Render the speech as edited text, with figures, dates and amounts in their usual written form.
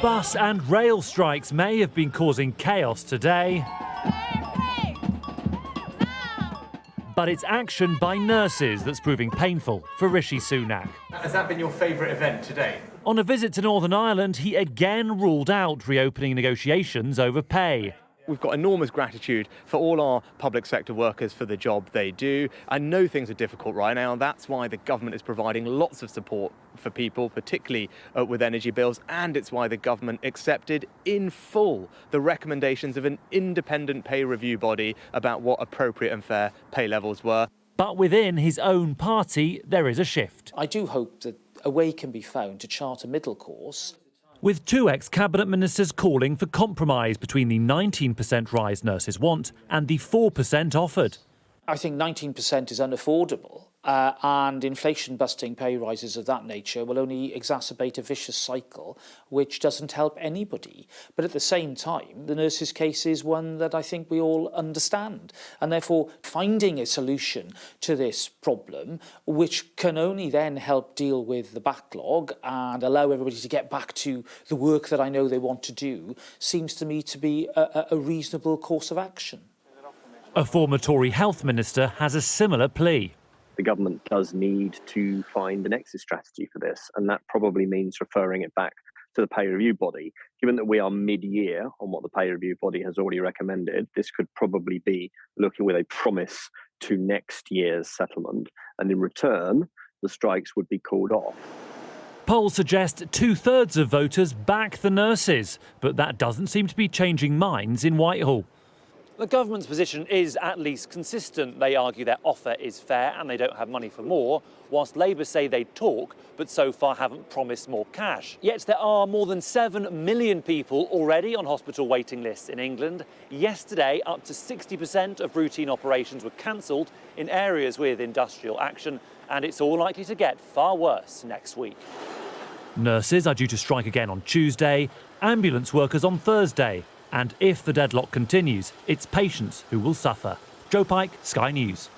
Bus and rail strikes may have been causing chaos today, but it's action by nurses that's proving painful for Rishi Sunak. Has that been your favourite event today? On a visit to Northern Ireland, he again ruled out reopening negotiations over pay. We've got enormous gratitude for all our public sector workers for the job they do. I know things are difficult right now. That's why the government is providing lots of support for people, particularly with energy bills. And it's why the government accepted in full the recommendations of an independent pay review body about what appropriate and fair pay levels were. But within his own party, there is a shift. I do hope that a way can be found to chart a middle course, with two ex-cabinet ministers calling for compromise between the 19% rise nurses want and the 4% offered. I think 19% is unaffordable, and inflation-busting pay rises of that nature will only exacerbate a vicious cycle which doesn't help anybody. But at the same time, the nurses' case is one that I think we all understand, and therefore finding a solution to this problem, which can only then help deal with the backlog and allow everybody to get back to the work that I know they want to do, seems to me to be a reasonable course of action. A former Tory health minister has a similar plea. The government does need to find an exit strategy for this, and that probably means referring it back to the pay review body. Given that we are mid-year on what the pay review body has already recommended, this could probably be looking with a promise to next year's settlement, and in return, the strikes would be called off. Polls suggest 2/3 of voters back the nurses, but that doesn't seem to be changing minds in Whitehall. The government's position is at least consistent. They argue their offer is fair and they don't have money for more, whilst Labour say they talk, but so far haven't promised more cash. Yet there are more than 7 million people already on hospital waiting lists in England. Yesterday, up to 60% of routine operations were cancelled in areas with industrial action, and it's all likely to get far worse next week. Nurses are due to strike again on Tuesday, ambulance workers on Thursday. And if the deadlock continues, it's patients who will suffer. Joe Pike, Sky News.